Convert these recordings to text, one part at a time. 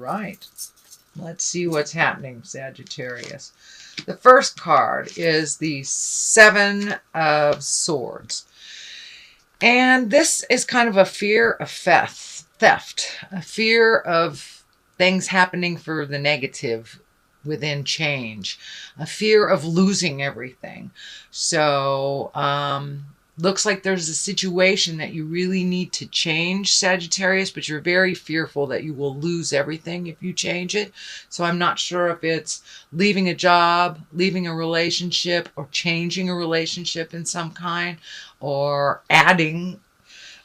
right. Let's see what's happening, Sagittarius. The first card is the Seven of Swords. And this is kind of a fear of theft, a fear of things happening for the negative within change, a fear of losing everything. So, looks like there's a situation that you really need to change, Sagittarius, but you're very fearful that you will lose everything if you change it. So I'm not sure if it's leaving a job, leaving a relationship, or changing a relationship in some kind, or adding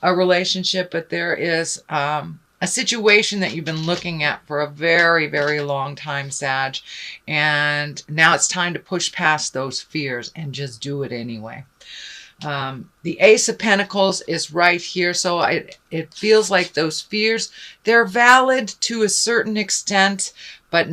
a relationship, but there is a situation that you've been looking at for a very, very long time, Sag, and now it's time to push past those fears and just do it anyway. The Ace of Pentacles is right here, so it feels like those fears, they're valid to a certain extent, but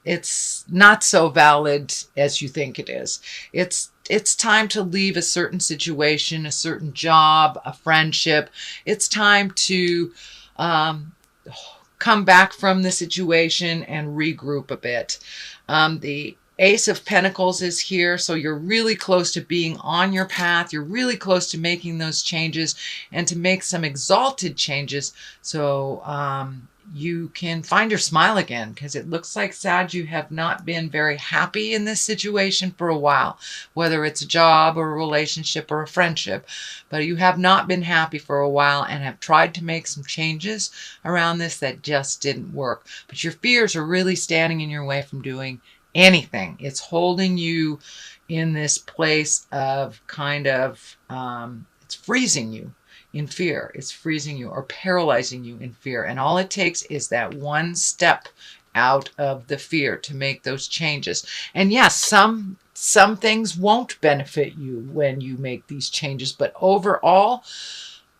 it's not so valid as you think it is. It's time to leave a certain situation, a certain job, a friendship. It's time to come back from the situation and regroup a bit. The Ace of Pentacles is here, so you're really close to being on your path. You're really close to making those changes and to make some exalted changes so you can find your smile again, because it looks like, Sag, you have not been very happy in this situation for a while, whether it's a job or a relationship or a friendship, but you have not been happy for a while and have tried to make some changes around this that just didn't work. But your fears are really standing in your way from doing anything. It's holding you in this place of kind of, it's freezing you in fear. It's freezing you or paralyzing you in fear. And all it takes is that one step out of the fear to make those changes. And yes, some things won't benefit you when you make these changes, but overall,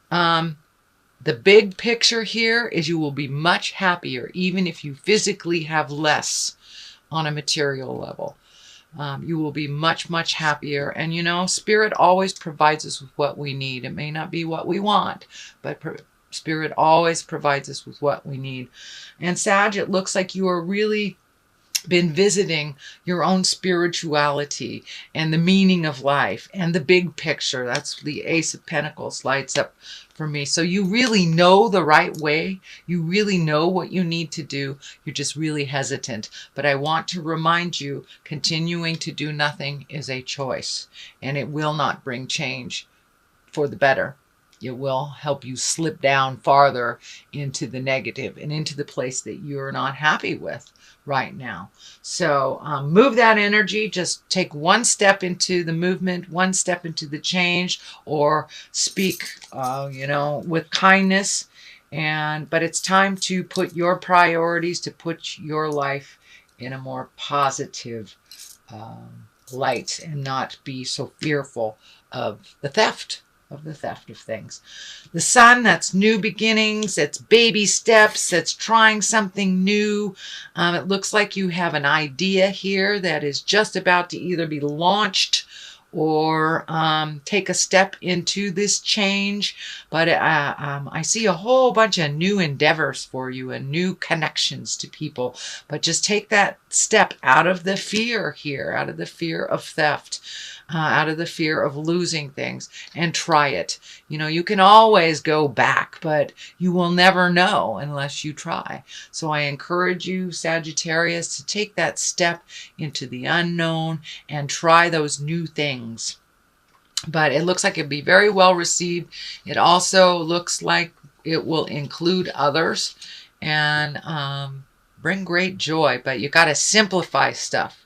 the big picture here is you will be much happier, even if you physically have less on a material level. You will be much, much happier. And you know, Spirit always provides us with what we need. It may not be what we want, but Spirit always provides us with what we need. And Sag, it looks like you are really been visiting your own spirituality and the meaning of life and the big picture. That's the Ace of Pentacles lights up for me. So you really know the right way. You really know what you need to do. You're just really hesitant. But I want to remind you, continuing to do nothing is a choice, and it will not bring change for the better. It will help you slip down farther into the negative and into the place that you're not happy with right now. So move that energy. Just take one step into the movement, one step into the change, or speak, you know, with kindness. But it's time to put your priorities, to put your life in a more positive light and not be so fearful of the theft. Of things. The Sun, that's new beginnings, that's baby steps, that's trying something new. It looks like you have an idea here that is just about to either be launched or take a step into this change. But I see a whole bunch of new endeavors for you and new connections to people. But just take that step out of the fear here, out of the fear of theft, out of the fear of losing things, and try it. You know, you can always go back, but you will never know unless you try. So I encourage you, Sagittarius, to take that step into the unknown and try those new things. But it looks like it'll be very well received. It also looks like it will include others and bring great joy, but you got to simplify stuff.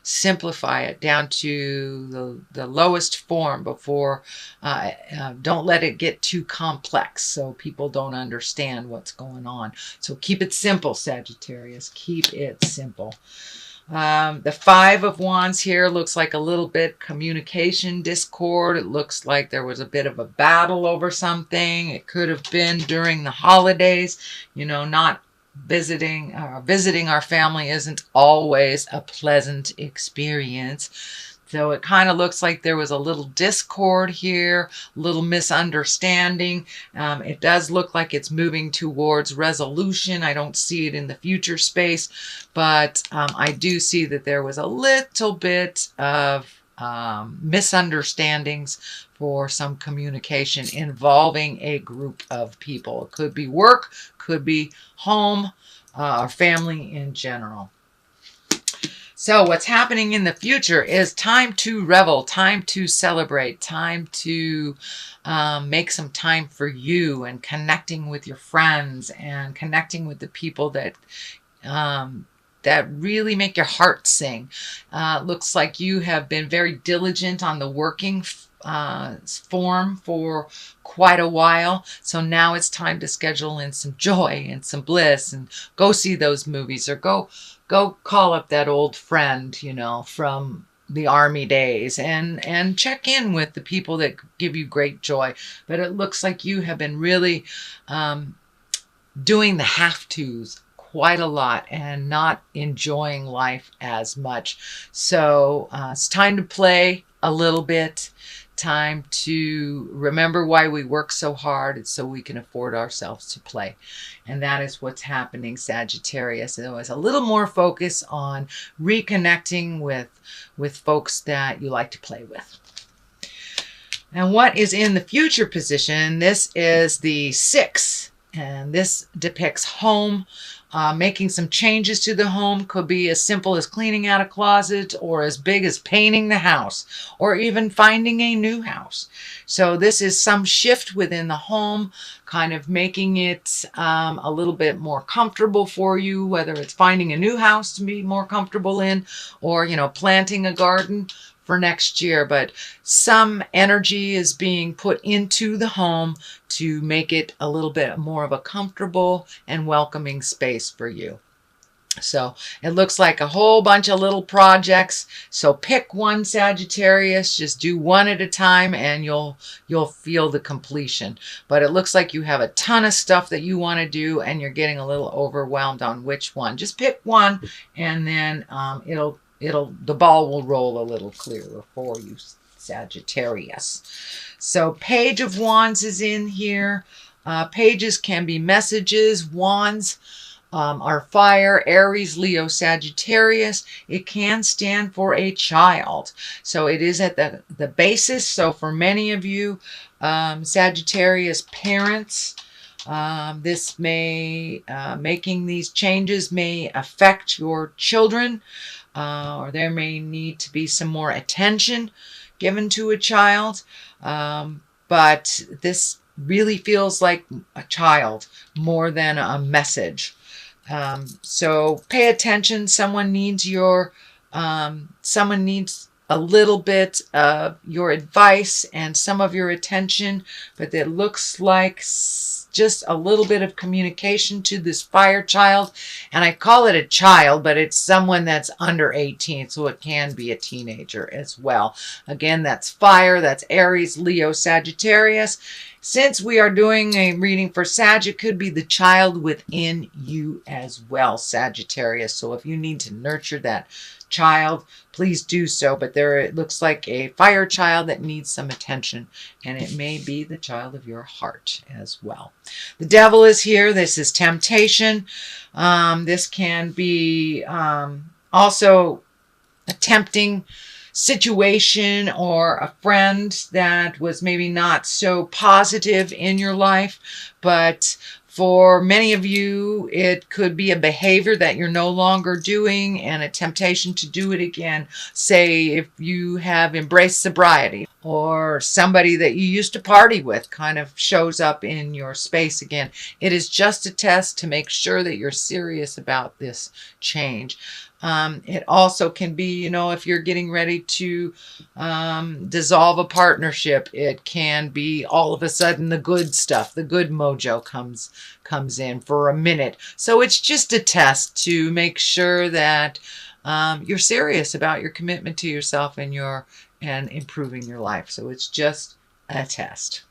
Simplify it down to the lowest form before, don't let it get too complex so people don't understand what's going on. So keep it simple, Sagittarius. Keep it simple. The Five of Wands here looks like a little bit communication discord. It looks like there was a bit of a battle over something. It could have been during the holidays, you know, not visiting our family isn't always a pleasant experience. So it kind of looks like there was a little discord here, a little misunderstanding. It does look like it's moving towards resolution. I don't see it in the future space, but I do see that there was a little bit of misunderstandings for some communication involving a group of people. It could be work, could be home, or family in general. So what's happening in the future is time to revel, time to celebrate, time to make some time for you and connecting with your friends and connecting with the people that that really make your heart sing. Looks like you have been very diligent on the working form for quite a while. So now it's time to schedule in some joy and some bliss and go see those movies or go call up that old friend, you know, from the army days and check in with the people that give you great joy. But it looks like you have been really doing the have-tos quite a lot and not enjoying life as much. So it's time to play a little bit. Time to remember why we work so hard. It's so we can afford ourselves to play. And that is what's happening, Sagittarius. There was a little more focus on reconnecting with folks that you like to play with. And what is in the future position? This is the 6, and this depicts home. Making some changes to the home could be as simple as cleaning out a closet or as big as painting the house or even finding a new house. So this is some shift within the home, kind of making it a little bit more comfortable for you, whether it's finding a new house to be more comfortable in or, you know, planting a garden for next year. But some energy is being put into the home to make it a little bit more of a comfortable and welcoming space for you. So it looks like a whole bunch of little projects. So pick one, Sagittarius, just do one at a time and you'll feel the completion. But it looks like you have a ton of stuff that you want to do and you're getting a little overwhelmed on which one. Just pick one and then the ball will roll a little clearer for you, Sagittarius. So Page of Wands is in here. Pages can be messages. Wands are fire, Aries, Leo, Sagittarius. It can stand for a child. So it is at the basis. So for many of you, Sagittarius parents, this may, making these changes may affect your children. Or there may need to be some more attention given to a child. But this really feels like a child more than a message. So pay attention. Someone needs a little bit of your advice and some of your attention, but it looks like just a little bit of communication to this fire child. And I call it a child, but it's someone that's under 18, so it can be a teenager as well. Again, that's fire, that's Aries, Leo, Sagittarius. Since we are doing a reading for Sag, it could be the child within you as well, Sagittarius. So if you need to nurture that child, please do so. But there it looks like a fire child that needs some attention, and it may be the child of your heart as well. The devil is here. This is temptation. This can be also a tempting situation or a friend that was maybe not so positive in your life, but for many of you, it could be a behavior that you're no longer doing and a temptation to do it again. Say if you have embraced sobriety or somebody that you used to party with kind of shows up in your space again. It is just a test to make sure that you're serious about this change. It also can be, you know, if you're getting ready to dissolve a partnership, it can be all of a sudden the good stuff, the good mojo comes in for a minute. So it's just a test to make sure that you're serious about your commitment to yourself and improving your life. So it's just a test.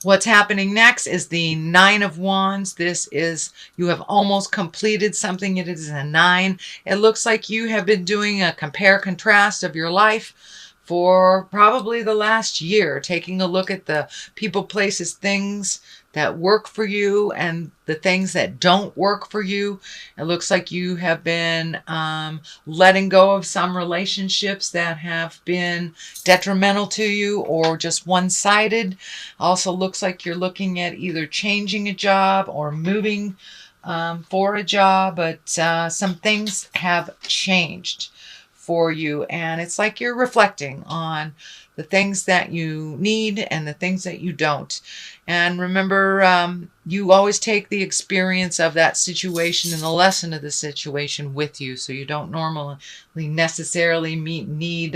What's happening next is the Nine of Wands. This is, you have almost completed something. It is a 9. It looks like you have been doing a compare contrast of your life for probably the last year, taking a look at the people, places, things that work for you and the things that don't work for you. It looks like you have been letting go of some relationships that have been detrimental to you or just one-sided. Also looks like you're looking at either changing a job or moving for a job, but some things have changed for you, and it's like you're reflecting on the things that you need and the things that you don't. And remember, you always take the experience of that situation and the lesson of the situation with you, so you don't normally necessarily need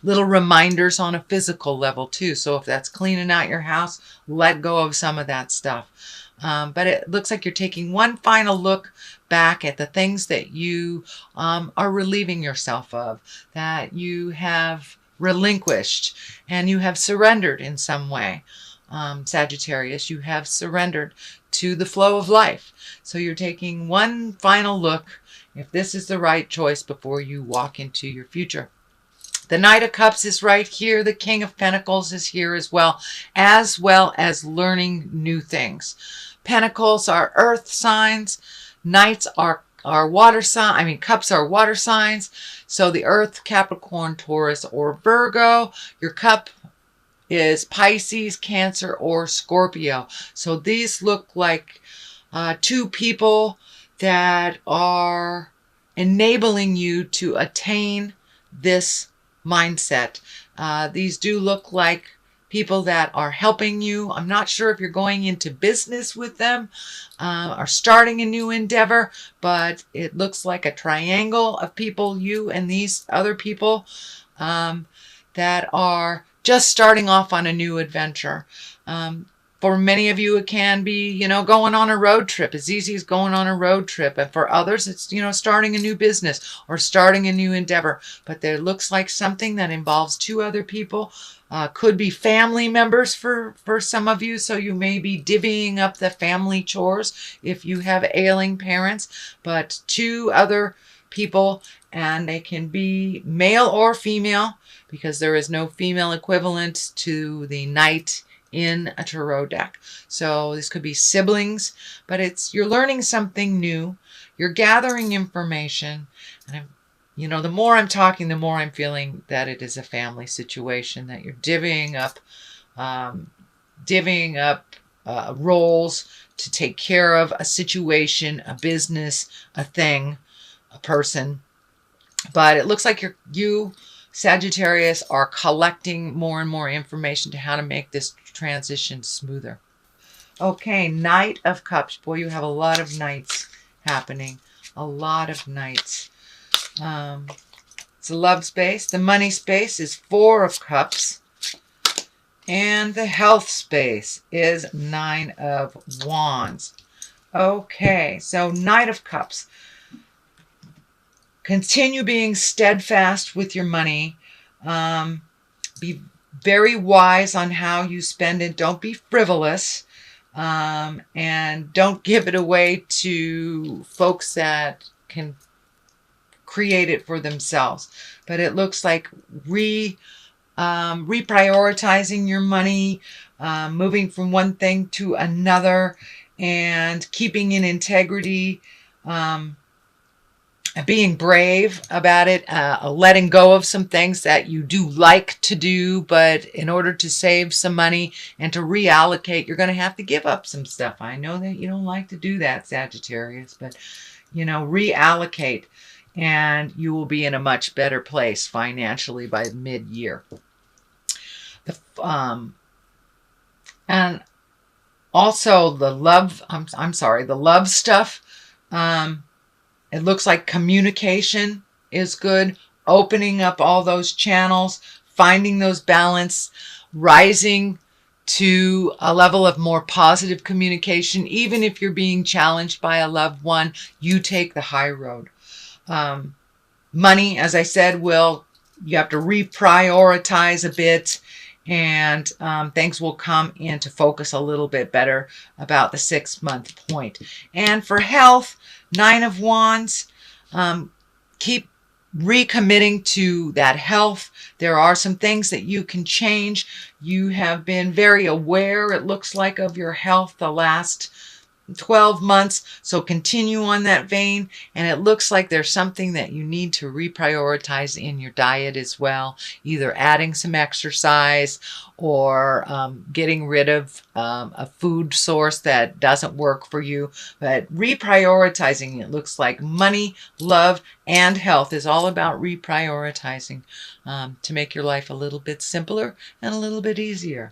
little reminders on a physical level too. So if that's cleaning out your house, let go of some of that stuff. But it looks like you're taking one final look back at the things that you are relieving yourself of, that you have relinquished and you have surrendered in some way. Sagittarius, you have surrendered to the flow of life. So you're taking one final look if this is the right choice before you walk into your future. The Knight of Cups is right here. The King of Pentacles is here as well as learning new things. Pentacles are earth signs. Knights are water sign. Cups are water signs. So the earth, Capricorn, Taurus, or Virgo. Your cup is Pisces, Cancer, or Scorpio. So these look like two people that are enabling you to attain this mindset. These do look like people that are helping you. I'm not sure if you're going into business with them or starting a new endeavor, but it looks like a triangle of people, you and these other people that are just starting off on a new adventure. For many of you, it can be, going on a road trip, as easy as going on a road trip. And for others, it's, starting a new business or starting a new endeavor. But there looks like something that involves two other people. Could be family members for some of you. So you may be divvying up the family chores if you have ailing parents. But two other people, and they can be male or female, because there is no female equivalent to the Knight in a tarot deck. So this could be siblings, but you're learning something new. You're gathering information. And the more I'm talking, the more I'm feeling that it is a family situation, that you're divvying up roles to take care of a situation, a business, a thing, a person. But it looks like you Sagittarius are collecting more and more information to how to make this transition smoother. Okay, Knight of Cups. Boy, you have a lot of Knights happening. A lot of Knights. It's a love space. The money space is 4 of Cups. And the health space is 9 of Wands. Okay, so Knight of Cups. Continue being steadfast with your money. Be very wise on how you spend it. Don't be frivolous. And don't give it away to folks that can create it for themselves. But it looks like reprioritizing your money, moving from one thing to another, and keeping in integrity, being brave about it, letting go of some things that you do like to do, but in order to save some money and to reallocate, you're going to have to give up some stuff. I know that you don't like to do that, Sagittarius, but, reallocate, and you will be in a much better place financially by mid-year. And also the love, the love stuff, it looks like communication is good. Opening up all those channels, finding those balance, rising to a level of more positive communication. Even if you're being challenged by a loved one, you take the high road. Money, as I said, you have to reprioritize a bit and things will come into focus a little bit better about the 6-month point. And for health, 9 of Wands, keep recommitting to that health. There are some things that you can change. You have been very aware, it looks like, of your health the last 12 months, so continue on that vein. And it looks like there's something that you need to reprioritize in your diet as well, either adding some exercise or getting rid of a food source that doesn't work for you. But reprioritizing, it looks like money, love, and health is all about reprioritizing to make your life a little bit simpler and a little bit easier.